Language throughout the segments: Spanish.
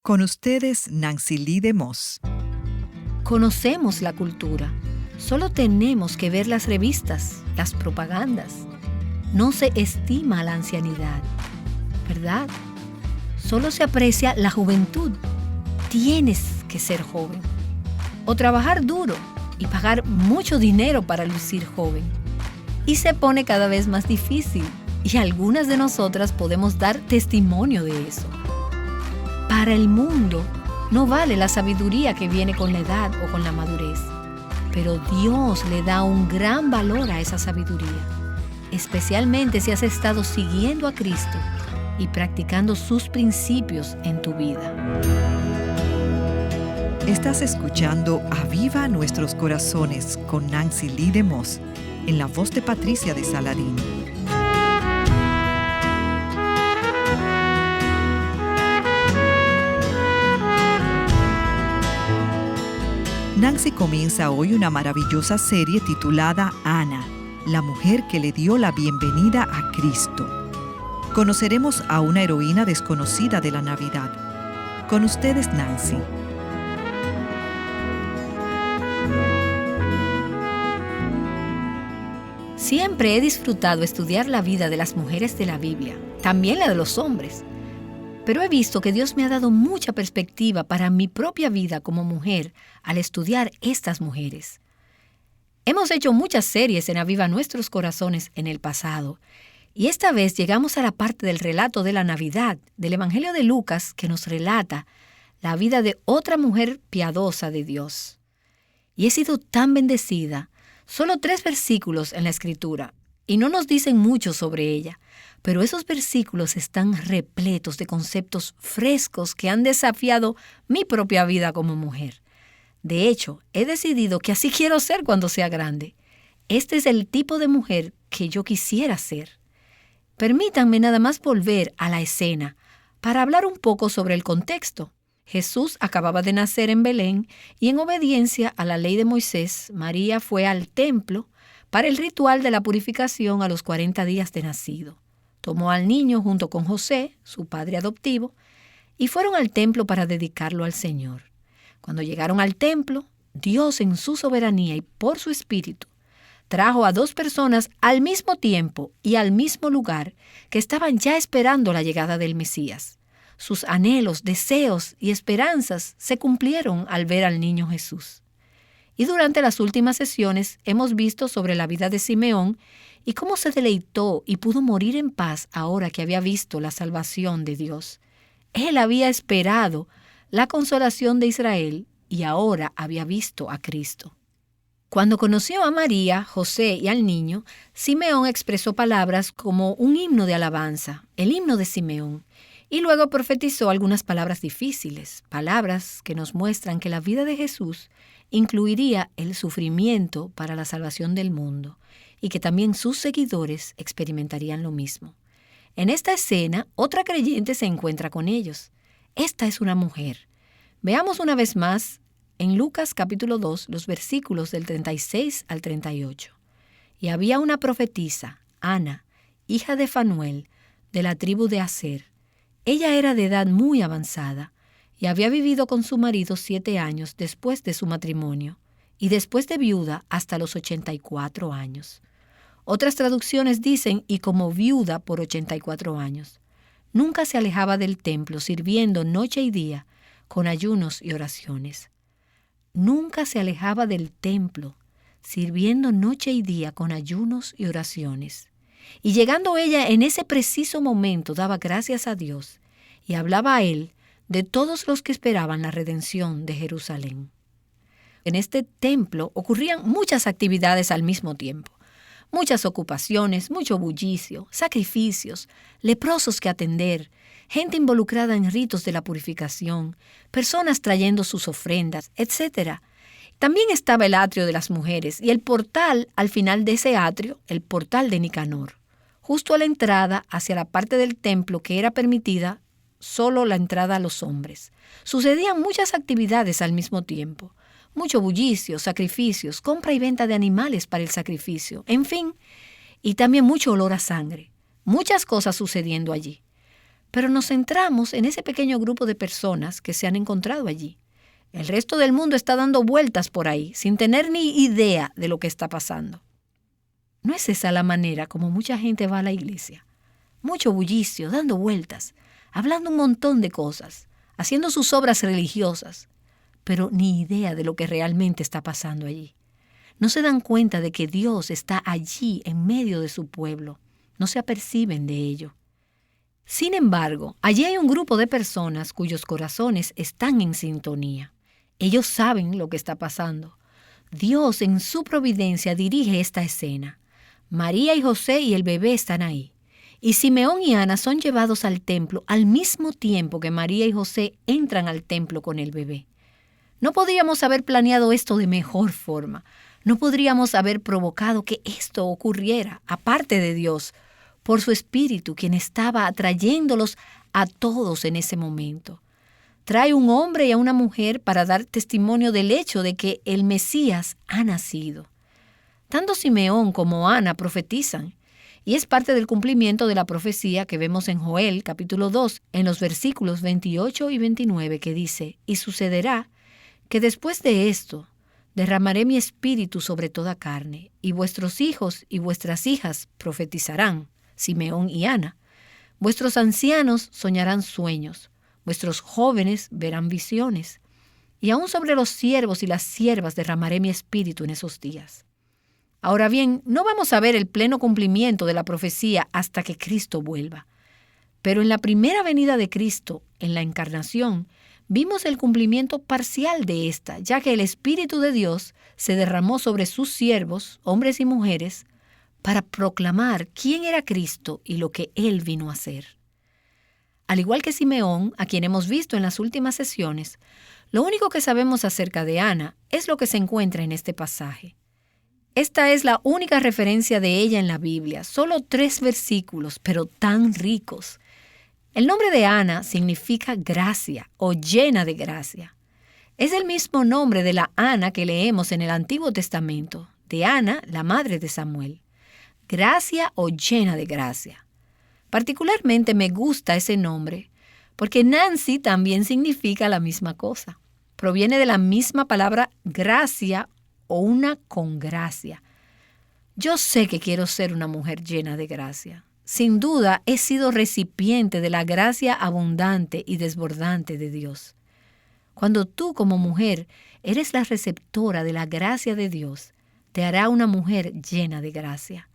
Con ustedes, Nancy Lee de Moss. Conocemos la cultura. Solo tenemos que ver las revistas, las propagandas. No se estima la ancianidad, ¿verdad? Solo se aprecia la juventud. Tienes que ser joven. O trabajar duro y pagar mucho dinero para lucir joven. Y se pone cada vez más difícil. Y algunas de nosotras podemos dar testimonio de eso. Para el mundo no vale la sabiduría que viene con la edad o con la madurez, pero Dios le da un gran valor a esa sabiduría, especialmente si has estado siguiendo a Cristo y practicando sus principios en tu vida. Estás escuchando Aviva Nuestros Corazones con Nancy Lee de Moss, en la voz de Patricia de Saladín. Nancy comienza hoy una maravillosa serie titulada Ana, la mujer que le dio la bienvenida a Cristo. Conoceremos a una heroína desconocida de la Navidad. Con ustedes, Nancy. Siempre he disfrutado estudiar la vida de las mujeres de la Biblia, también la de los hombres. Pero he visto que Dios me ha dado mucha perspectiva para mi propia vida como mujer al estudiar estas mujeres. Hemos hecho muchas series en Aviva Nuestros Corazones en el pasado, y esta vez llegamos a la parte del relato de la Navidad del Evangelio de Lucas que nos relata la vida de otra mujer piadosa de Dios. Y he sido tan bendecida, solo 3 versículos en la Escritura, y no nos dicen mucho sobre ella. Pero esos versículos están repletos de conceptos frescos que han desafiado mi propia vida como mujer. De hecho, he decidido que así quiero ser cuando sea grande. Este es el tipo de mujer que yo quisiera ser. Permítanme nada más volver a la escena para hablar un poco sobre el contexto. Jesús acababa de nacer en Belén y en obediencia a la ley de Moisés, María fue al templo para el ritual de la purificación a los 40 días de nacido. Tomó al niño junto con José, su padre adoptivo, y fueron al templo para dedicarlo al Señor. Cuando llegaron al templo, Dios en su soberanía y por su espíritu, trajo a 2 personas al mismo tiempo y al mismo lugar que estaban ya esperando la llegada del Mesías. Sus anhelos, deseos y esperanzas se cumplieron al ver al niño Jesús. Y durante las últimas sesiones hemos visto sobre la vida de Simeón y cómo se deleitó y pudo morir en paz ahora que había visto la salvación de Dios. Él había esperado la consolación de Israel y ahora había visto a Cristo. Cuando conoció a María, José y al niño, Simeón expresó palabras como un himno de alabanza, el himno de Simeón, y luego profetizó algunas palabras difíciles, palabras que nos muestran que la vida de Jesús incluiría el sufrimiento para la salvación del mundo y que también sus seguidores experimentarían lo mismo. En esta escena, otra creyente se encuentra con ellos. Esta es una mujer. Veamos una vez más en Lucas capítulo 2, los versículos del 36 al 38. Y había una profetisa, Ana, hija de Fanuel, de la tribu de Aser. Ella era de edad muy avanzada y había vivido con su marido 7 años después de su matrimonio y después de viuda hasta los 84 años. Otras traducciones dicen y como viuda por 84 años. Nunca se alejaba del templo sirviendo noche y día con ayunos y oraciones. Nunca se alejaba del templo sirviendo noche y día con ayunos y oraciones. Y llegando ella en ese preciso momento daba gracias a Dios y hablaba a Él de todos los que esperaban la redención de Jerusalén. En este templo ocurrían muchas actividades al mismo tiempo. Muchas ocupaciones, mucho bullicio, sacrificios, leprosos que atender, gente involucrada en ritos de la purificación, personas trayendo sus ofrendas, etc. También estaba el atrio de las mujeres y el portal al final de ese atrio, el portal de Nicanor, justo a la entrada hacia la parte del templo que era permitida solo la entrada a los hombres. Sucedían muchas actividades al mismo tiempo. Mucho bullicio, sacrificios, compra y venta de animales para el sacrificio, en fin, y también mucho olor a sangre. Muchas cosas sucediendo allí. pero nos centramos en ese pequeño grupo de personas que se han encontrado allí. El resto del mundo está dando vueltas por ahí, sin tener ni idea de lo que está pasando. ¿No es esa la manera como mucha gente va a la iglesia? Mucho bullicio, dando vueltas, hablando un montón de cosas, haciendo sus obras religiosas, pero ni idea de lo que realmente está pasando allí. No se dan cuenta de que Dios está allí en medio de su pueblo. No se aperciben de ello. Sin embargo, allí hay un grupo de personas cuyos corazones están en sintonía. Ellos saben lo que está pasando. Dios en su providencia dirige esta escena. María y José y el bebé están ahí. Y Simeón y Ana son llevados al templo al mismo tiempo que María y José entran al templo con el bebé. No podríamos haber planeado esto de mejor forma. No podríamos haber provocado que esto ocurriera, aparte de Dios, por su Espíritu, quien estaba atrayéndolos a todos en ese momento. Trae un hombre y a una mujer para dar testimonio del hecho de que el Mesías ha nacido. Tanto Simeón como Ana profetizan, y es parte del cumplimiento de la profecía que vemos en Joel, capítulo 2, en los versículos 28 y 29, que dice: «Y sucederá que después de esto derramaré mi espíritu sobre toda carne, y vuestros hijos y vuestras hijas profetizarán», Simeón y Ana. «Vuestros ancianos soñarán sueños, vuestros jóvenes verán visiones, y aún sobre los siervos y las siervas derramaré mi espíritu en esos días». Ahora bien, no vamos a ver el pleno cumplimiento de la profecía hasta que Cristo vuelva. Pero en la primera venida de Cristo, en la encarnación, vimos el cumplimiento parcial de esta, ya que el Espíritu de Dios se derramó sobre sus siervos, hombres y mujeres, para proclamar quién era Cristo y lo que Él vino a hacer. Al igual que Simeón, a quien hemos visto en las últimas sesiones, lo único que sabemos acerca de Ana es lo que se encuentra en este pasaje. Esta es la única referencia de ella en la Biblia, solo 3 versículos, pero tan ricos. El nombre de Ana significa gracia o llena de gracia. Es el mismo nombre de la Ana que leemos en el Antiguo Testamento, de Ana, la madre de Samuel. Gracia o llena de gracia. Particularmente me gusta ese nombre porque Nancy también significa la misma cosa. Proviene de la misma palabra gracia o una con gracia. Yo sé que quiero ser una mujer llena de gracia. Sin duda he sido recipiente de la gracia abundante y desbordante de Dios. Cuando tú como mujer eres la receptora de la gracia de Dios, te hará una mujer llena de gracia.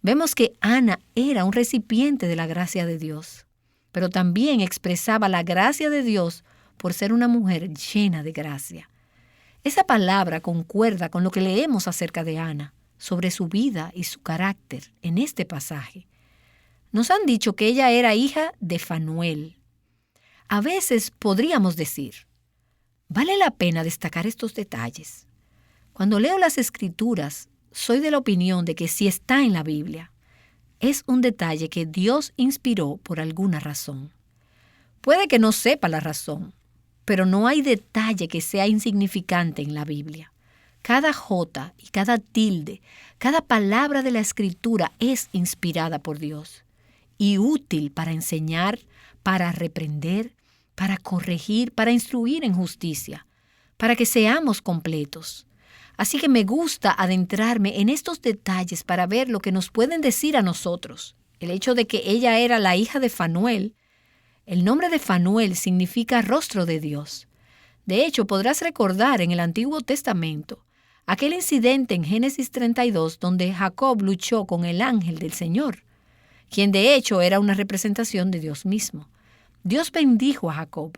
Vemos que Ana era un recipiente de la gracia de Dios, pero también expresaba la gracia de Dios por ser una mujer llena de gracia. Esa palabra concuerda con lo que leemos acerca de Ana, sobre su vida y su carácter en este pasaje. Nos han dicho que ella era hija de Fanuel. A veces podríamos decir, vale la pena destacar estos detalles. Cuando leo las Escrituras, soy de la opinión de que si está en la Biblia, es un detalle que Dios inspiró por alguna razón. Puede que no sepa la razón, pero no hay detalle que sea insignificante en la Biblia. Cada jota y cada tilde, cada palabra de la Escritura es inspirada por Dios y útil para enseñar, para reprender, para corregir, para instruir en justicia, para que seamos completos. Así que me gusta adentrarme en estos detalles para ver lo que nos pueden decir a nosotros. El hecho de que ella era la hija de Fanuel. El nombre de Fanuel significa rostro de Dios. De hecho, podrás recordar en el Antiguo Testamento aquel incidente en Génesis 32 donde Jacob luchó con el ángel del Señor, quien de hecho era una representación de Dios mismo. Dios bendijo a Jacob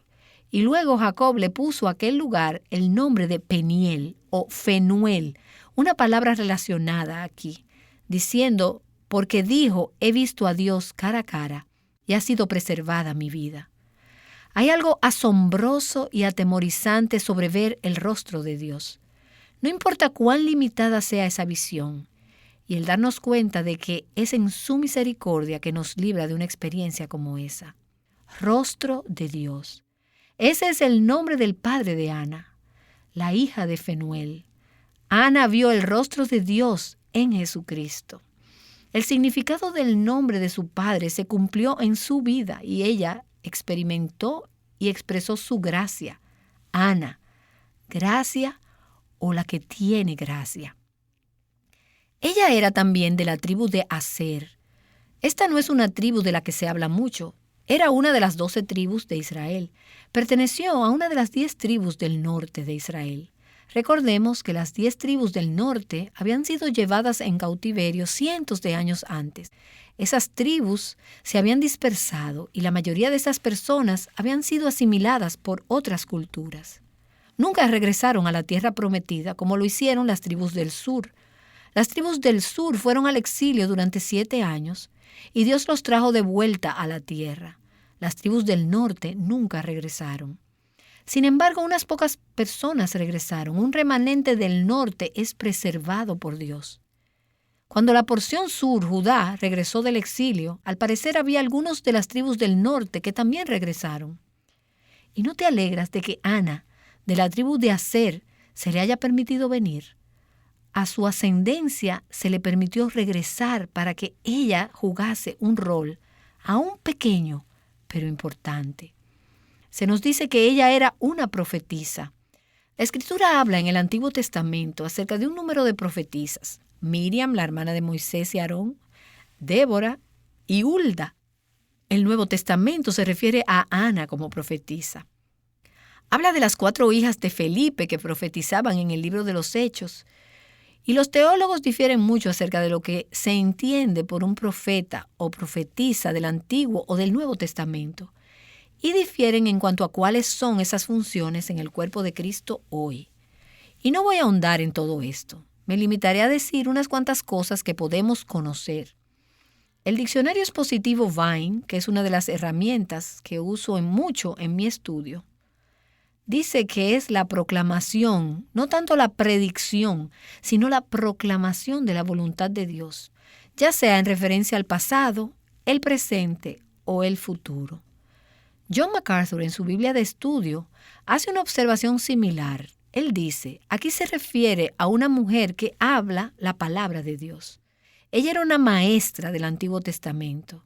y luego Jacob le puso a aquel lugar el nombre de Peniel o Fenuel, una palabra relacionada aquí, diciendo, porque dijo, he visto a Dios cara a cara y ha sido preservada mi vida. Hay algo asombroso y atemorizante sobre ver el rostro de Dios. No importa cuán limitada sea esa visión, y el darnos cuenta de que es en su misericordia que nos libra de una experiencia como esa. Rostro de Dios. Ese es el nombre del padre de Ana, la hija de Fenuel. Ana vio el rostro de Dios en Jesucristo. El significado del nombre de su padre se cumplió en su vida y ella experimentó y expresó su gracia. Ana, gracia o la que tiene gracia. Ella era también de la tribu de Aser. Esta no es una tribu de la que se habla mucho. Era una de las 12 tribus de Israel. Perteneció a una de las 10 tribus del norte de Israel. Recordemos que las 10 tribus del norte habían sido llevadas en cautiverio cientos de años antes. Esas tribus se habían dispersado y la mayoría de esas personas habían sido asimiladas por otras culturas. Nunca regresaron a la tierra prometida como lo hicieron las tribus del sur. Las tribus del sur fueron al exilio durante 7 años y Dios los trajo de vuelta a la tierra. Las tribus del norte nunca regresaron. Sin embargo, unas pocas personas regresaron. Un remanente del norte es preservado por Dios. Cuando la porción sur, Judá, regresó del exilio, al parecer había algunos de las tribus del norte que también regresaron. ¿Y no te alegras de que Ana, de la tribu de Aser, se le haya permitido venir? A su ascendencia se le permitió regresar para que ella jugase un rol, aún pequeño, pero importante. Se nos dice que ella era una profetisa. La Escritura habla en el Antiguo Testamento acerca de un número de profetisas. Miriam, la hermana de Moisés y Aarón, Débora y Hulda. El Nuevo Testamento se refiere a Ana como profetisa. Habla de las 4 hijas de Felipe que profetizaban en el libro de los Hechos. Y los teólogos difieren mucho acerca de lo que se entiende por un profeta o profetisa del Antiguo o del Nuevo Testamento. Y difieren en cuanto a cuáles son esas funciones en el cuerpo de Cristo hoy. Y no voy a ahondar en todo esto. Me limitaré a decir unas cuantas cosas que podemos conocer. El diccionario expositivo Vine, que es una de las herramientas que uso mucho en mi estudio, dice que es la proclamación, no tanto la predicción, sino la proclamación de la voluntad de Dios, ya sea en referencia al pasado, el presente o el futuro. John MacArthur, en su Biblia de estudio, hace una observación similar. Él dice, aquí se refiere a una mujer que habla la palabra de Dios. Ella era una maestra del Antiguo Testamento,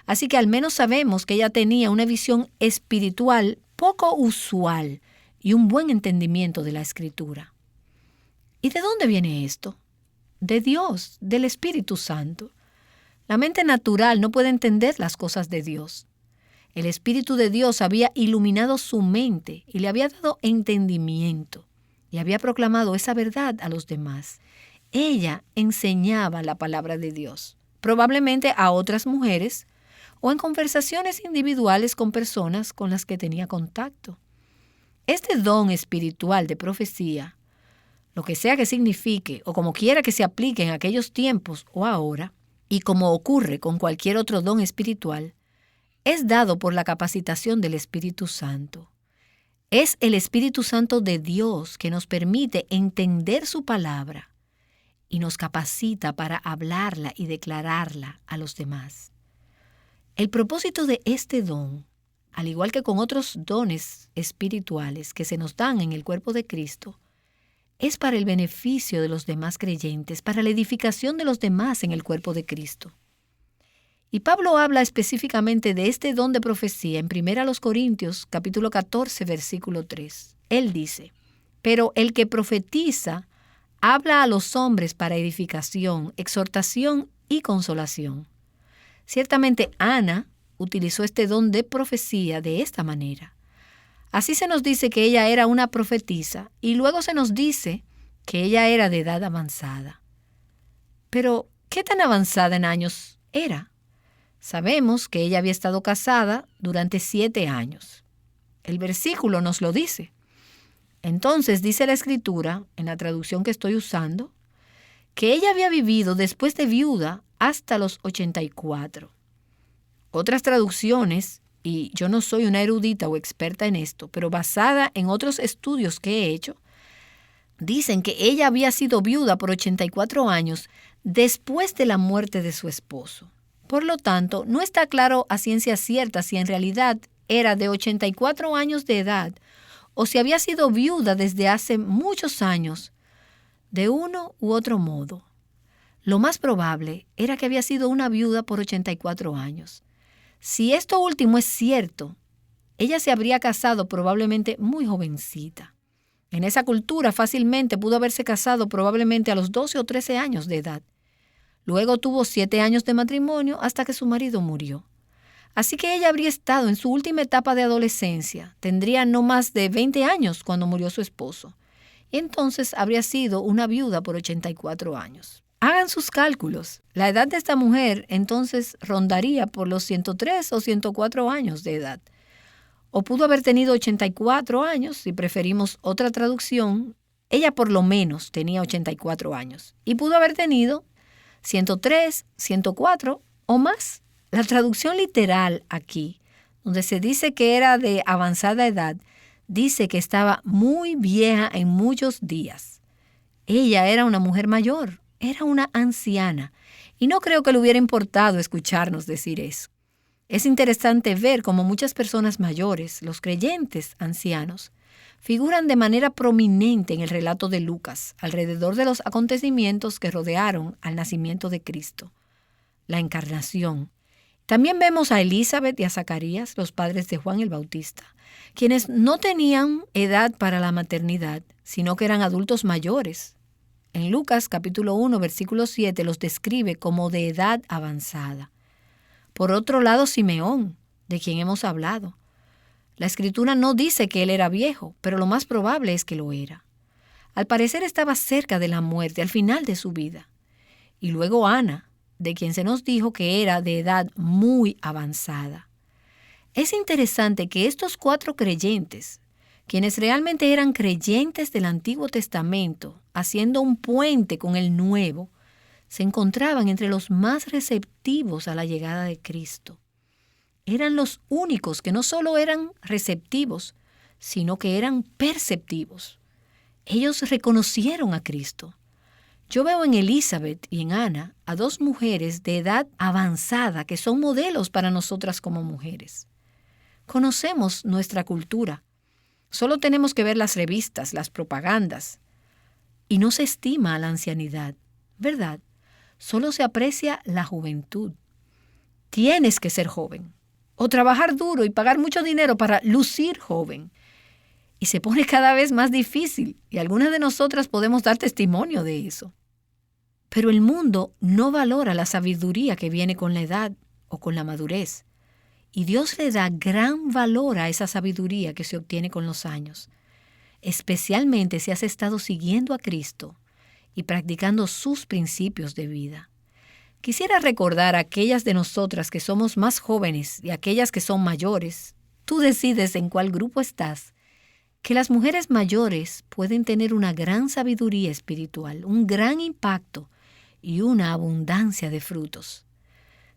así que al menos sabemos que ella tenía una visión espiritual poco usual y un buen entendimiento de la Escritura. ¿Y de dónde viene esto? De Dios, del Espíritu Santo. La mente natural no puede entender las cosas de Dios. El Espíritu de Dios había iluminado su mente y le había dado entendimiento y había proclamado esa verdad a los demás. Ella enseñaba la palabra de Dios, probablemente a otras mujeres o en conversaciones individuales con personas con las que tenía contacto. Este don espiritual de profecía, lo que sea que signifique o como quiera que se aplique en aquellos tiempos o ahora, y como ocurre con cualquier otro don espiritual, es dado por la capacitación del Espíritu Santo. Es el Espíritu Santo de Dios que nos permite entender su palabra y nos capacita para hablarla y declararla a los demás. El propósito de este don, al igual que con otros dones espirituales que se nos dan en el cuerpo de Cristo, es para el beneficio de los demás creyentes, para la edificación de los demás en el cuerpo de Cristo. Y Pablo habla específicamente de este don de profecía en 1 Corintios, capítulo 14, versículo 3. Él dice, pero el que profetiza habla a los hombres para edificación, exhortación y consolación. Ciertamente Ana utilizó este don de profecía de esta manera. Así se nos dice que ella era una profetisa y luego se nos dice que ella era de edad avanzada. Pero, ¿qué tan avanzada en años era? Sabemos que ella había estado casada durante 7 años. El versículo nos lo dice. Entonces dice la Escritura, en la traducción que estoy usando, que ella había vivido después de viuda hasta los 84. Otras traducciones, y yo no soy una erudita o experta en esto, pero basada en otros estudios que he hecho, dicen que ella había sido viuda por 84 años después de la muerte de su esposo. Por lo tanto, no está claro a ciencia cierta si en realidad era de 84 años de edad o si había sido viuda desde hace muchos años, de uno u otro modo. Lo más probable era que había sido una viuda por 84 años. Si esto último es cierto, ella se habría casado probablemente muy jovencita. En esa cultura fácilmente pudo haberse casado probablemente a los 12 o 13 años de edad. Luego tuvo 7 años de matrimonio hasta que su marido murió. Así que ella habría estado en su última etapa de adolescencia. Tendría no más de 20 años cuando murió su esposo. Y entonces habría sido una viuda por 84 años. Hagan sus cálculos. La edad de esta mujer entonces rondaría por los 103 o 104 años de edad. O pudo haber tenido 84 años, si preferimos otra traducción. Ella por lo menos tenía 84 años. Y pudo haber tenido 103, 104 o más. La traducción literal aquí, donde se dice que era de avanzada edad, dice que estaba muy vieja en muchos días. Ella era una mujer mayor. Era una anciana, y no creo que le hubiera importado escucharnos decir eso. Es interesante ver cómo muchas personas mayores, los creyentes ancianos, figuran de manera prominente en el relato de Lucas, alrededor de los acontecimientos que rodearon al nacimiento de Cristo, la encarnación. También vemos a Elizabeth y a Zacarías, los padres de Juan el Bautista, quienes no tenían edad para la maternidad, sino que eran adultos mayores. En Lucas capítulo 1, versículo 7 los describe como de edad avanzada. Por otro lado, Simeón, de quien hemos hablado. La Escritura no dice que él era viejo, pero lo más probable es que lo era. Al parecer estaba cerca de la muerte, al final de su vida. Y luego Ana, de quien se nos dijo que era de edad muy avanzada. Es interesante que estos 4 creyentes, quienes realmente eran creyentes del Antiguo Testamento, haciendo un puente con el Nuevo, se encontraban entre los más receptivos a la llegada de Cristo. Eran los únicos que no solo eran receptivos, sino que eran perceptivos. Ellos reconocieron a Cristo. Yo veo en Elizabeth y en Ana a 2 mujeres de edad avanzada que son modelos para nosotras como mujeres. Conocemos nuestra cultura. Solo tenemos que ver las revistas, las propagandas. Y no se estima a la ancianidad, ¿verdad? Solo se aprecia la juventud. Tienes que ser joven. O trabajar duro y pagar mucho dinero para lucir joven. Y se pone cada vez más difícil. Y algunas de nosotras podemos dar testimonio de eso. Pero el mundo no valora la sabiduría que viene con la edad o con la madurez. Y Dios le da gran valor a esa sabiduría que se obtiene con los años, especialmente si has estado siguiendo a Cristo y practicando sus principios de vida. Quisiera recordar a aquellas de nosotras que somos más jóvenes y aquellas que son mayores, tú decides en cuál grupo estás, que las mujeres mayores pueden tener una gran sabiduría espiritual, un gran impacto y una abundancia de frutos.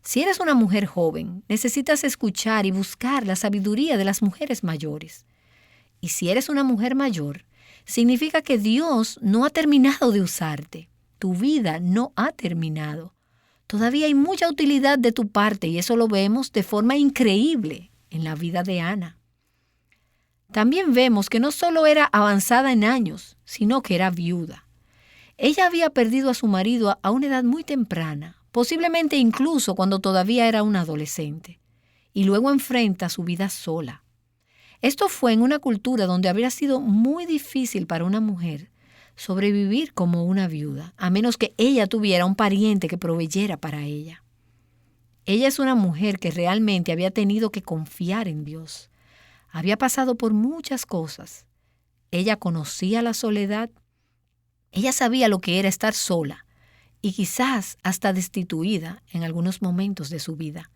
Si eres una mujer joven, necesitas escuchar y buscar la sabiduría de las mujeres mayores. Y si eres una mujer mayor, significa que Dios no ha terminado de usarte. Tu vida no ha terminado. Todavía hay mucha utilidad de tu parte y eso lo vemos de forma increíble en la vida de Ana. También vemos que no solo era avanzada en años, sino que era viuda. Ella había perdido a su marido a una edad muy temprana, posiblemente incluso cuando todavía era una adolescente, y luego enfrenta su vida sola. Esto fue en una cultura donde habría sido muy difícil para una mujer sobrevivir como una viuda, a menos que ella tuviera un pariente que proveyera para ella. Ella es una mujer que realmente había tenido que confiar en Dios. Había pasado por muchas cosas. Ella conocía la soledad. Ella sabía lo que era estar sola y quizás hasta destituida en algunos momentos de su vida.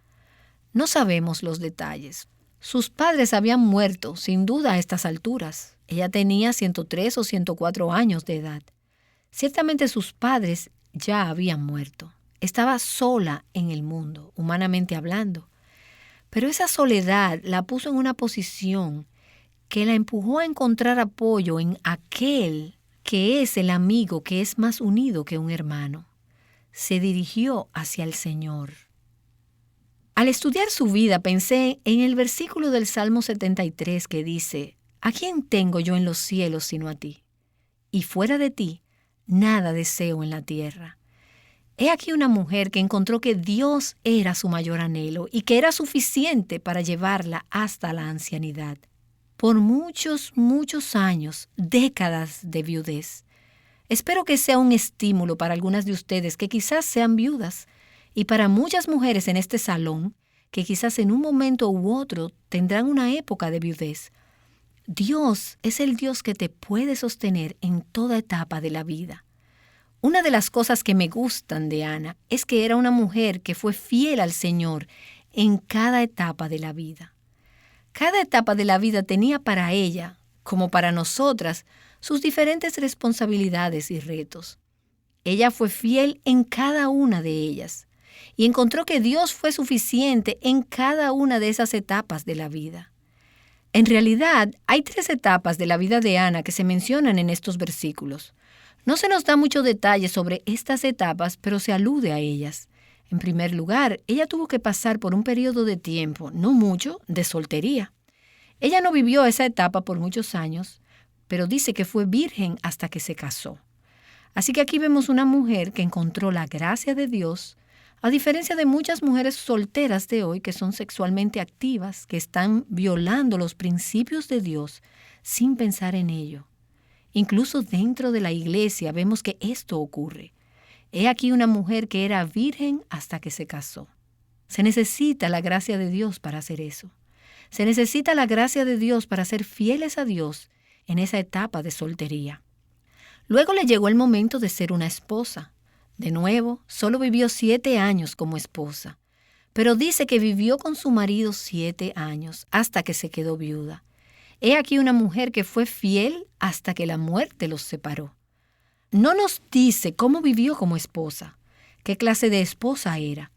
No sabemos los detalles. Sus padres habían muerto, sin duda, a estas alturas. Ella tenía 103 o 104 años de edad. Ciertamente sus padres ya habían muerto. Estaba sola en el mundo, humanamente hablando. Pero esa soledad la puso en una posición que la empujó a encontrar apoyo en aquel que es el amigo que es más unido que un hermano. Se dirigió hacia el Señor. Al estudiar su vida pensé en el versículo del Salmo 73 que dice: ¿A quién tengo yo en los cielos sino a ti? Y fuera de ti, nada deseo en la tierra. He aquí una mujer que encontró que Dios era su mayor anhelo y que era suficiente para llevarla hasta la ancianidad. Por muchos, muchos años, décadas de viudez. Espero que sea un estímulo para algunas de ustedes que quizás sean viudas y para muchas mujeres en este salón que quizás en un momento u otro tendrán una época de viudez. Dios es el Dios que te puede sostener en toda etapa de la vida. Una de las cosas que me gustan de Ana es que era una mujer que fue fiel al Señor en cada etapa de la vida. Cada etapa de la vida tenía para ella, como para nosotras, sus diferentes responsabilidades y retos. Ella fue fiel en cada una de ellas y encontró que Dios fue suficiente en cada una de esas etapas de la vida. En realidad, hay 3 etapas de la vida de Ana que se mencionan en estos versículos. No se nos da mucho detalle sobre estas etapas, pero se alude a ellas. En primer lugar, ella tuvo que pasar por un periodo de tiempo, no mucho, de soltería. Ella no vivió esa etapa por muchos años, pero dice que fue virgen hasta que se casó. Así que aquí vemos una mujer que encontró la gracia de Dios, a diferencia de muchas mujeres solteras de hoy que son sexualmente activas, que están violando los principios de Dios sin pensar en ello. Incluso dentro de la iglesia vemos que esto ocurre. He aquí una mujer que era virgen hasta que se casó. Se necesita la gracia de Dios para hacer eso. Se necesita la gracia de Dios para ser fieles a Dios en esa etapa de soltería. Luego le llegó el momento de ser una esposa. De nuevo, solo vivió 7 años como esposa, pero dice que vivió con su marido 7 años hasta que se quedó viuda. He aquí una mujer que fue fiel hasta que la muerte los separó. No nos dice cómo vivió como esposa, qué clase de esposa era,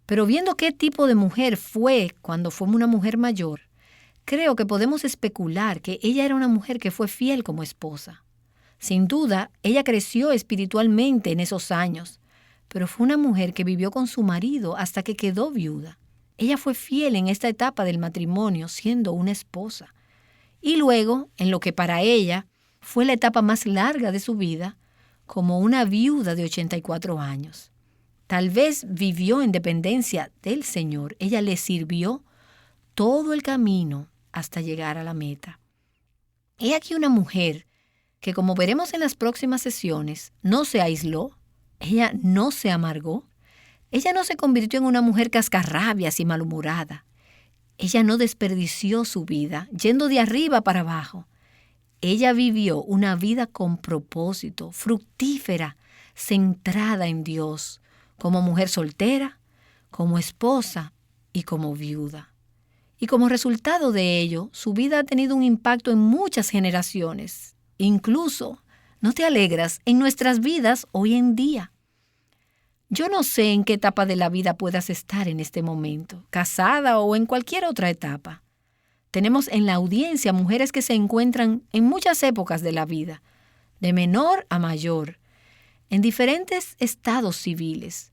pero viendo qué tipo de mujer fue cuando fue una mujer mayor, creo que podemos especular que ella era una mujer que fue fiel como esposa. Sin duda, ella creció espiritualmente en esos años, pero fue una mujer que vivió con su marido hasta que quedó viuda. Ella fue fiel en esta etapa del matrimonio, siendo una esposa. Y luego, en lo que para ella fue la etapa más larga de su vida, como una viuda de 84 años. Tal vez vivió en dependencia del Señor. Ella le sirvió todo el camino hasta llegar a la meta. He aquí una mujer que, como veremos en las próximas sesiones, no se aisló, ella no se amargó, ella no se convirtió en una mujer cascarrabias y malhumorada. Ella no desperdició su vida yendo de arriba para abajo. Ella vivió una vida con propósito, fructífera, centrada en Dios, como mujer soltera, como esposa y como viuda. Y como resultado de ello, su vida ha tenido un impacto en muchas generaciones. Incluso, ¿no te alegras?, en nuestras vidas hoy en día. Yo no sé en qué etapa de la vida puedas estar en este momento, casada o en cualquier otra etapa. Tenemos en la audiencia mujeres que se encuentran en muchas épocas de la vida, de menor a mayor, en diferentes estados civiles,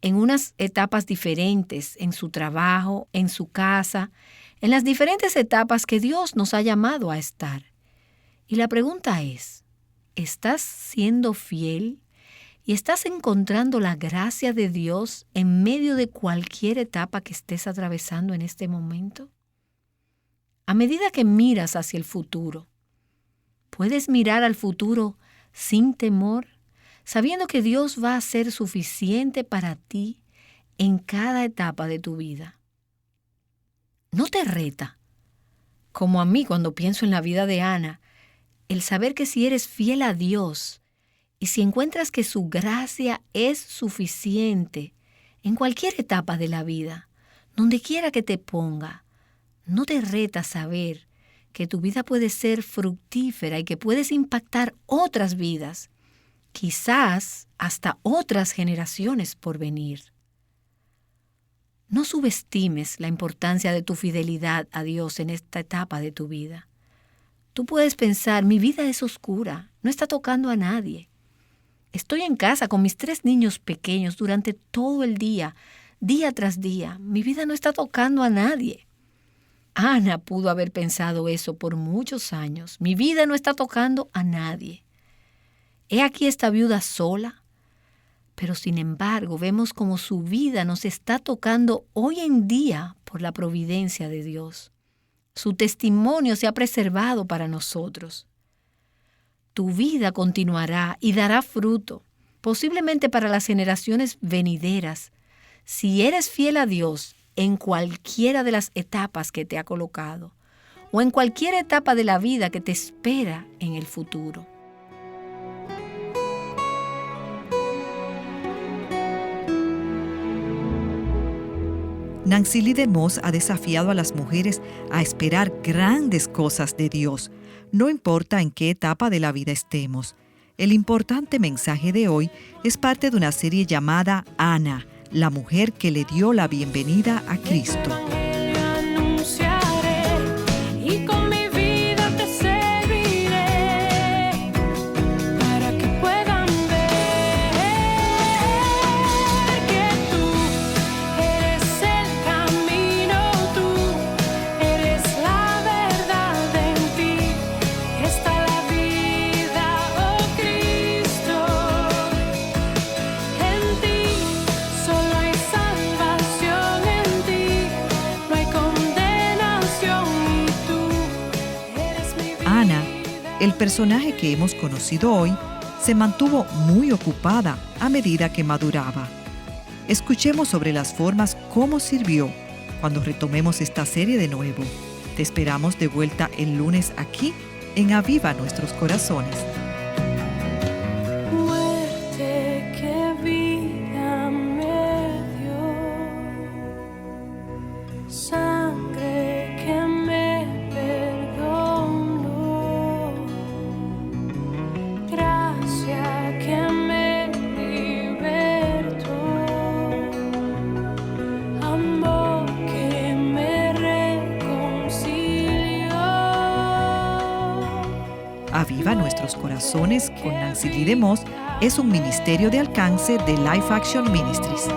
en unas etapas diferentes, en su trabajo, en su casa, en las diferentes etapas que Dios nos ha llamado a estar. Y la pregunta es, ¿estás siendo fiel? ¿Y estás encontrando la gracia de Dios en medio de cualquier etapa que estés atravesando en este momento? A medida que miras hacia el futuro, ¿puedes mirar al futuro sin temor, sabiendo que Dios va a ser suficiente para ti en cada etapa de tu vida? ¿No te reta, como a mí cuando pienso en la vida de Ana, el saber que si eres fiel a Dios, y si encuentras que su gracia es suficiente en cualquier etapa de la vida, donde quiera que te ponga, no te reta saber que tu vida puede ser fructífera y que puedes impactar otras vidas, quizás hasta otras generaciones por venir. No subestimes la importancia de tu fidelidad a Dios en esta etapa de tu vida. Tú puedes pensar, mi vida es oscura, no está tocando a nadie. Estoy en casa con mis 3 niños pequeños durante todo el día tras día. Mi vida no está tocando a nadie. Ana pudo haber pensado eso por muchos años. Mi vida no está tocando a nadie. He aquí esta viuda sola, Pero sin embargo, vemos como su vida nos está tocando hoy en día por la providencia de Dios. Su testimonio se ha preservado para nosotros. Tu vida continuará y dará fruto, posiblemente para las generaciones venideras, si eres fiel a Dios en cualquiera de las etapas que te ha colocado, o en cualquier etapa de la vida que te espera en el futuro. Nancy Lee DeMoss ha desafiado a las mujeres a esperar grandes cosas de Dios, no importa en qué etapa de la vida estemos. El importante mensaje de hoy es parte de una serie llamada Ana, la mujer que le dio la bienvenida a Cristo. Ana, el personaje que hemos conocido hoy, se mantuvo muy ocupada a medida que maduraba. Escuchemos sobre las formas cómo sirvió cuando retomemos esta serie de nuevo. Te esperamos de vuelta el lunes aquí en Aviva Nuestros Corazones. Muerte que vida me dio, sangre que me perdonó, gracia que me libertó, amor que me reconcilió. Aviva Nuestros Corazones con Nancy Lee DeMoss es un ministerio de alcance de Life Action Ministries.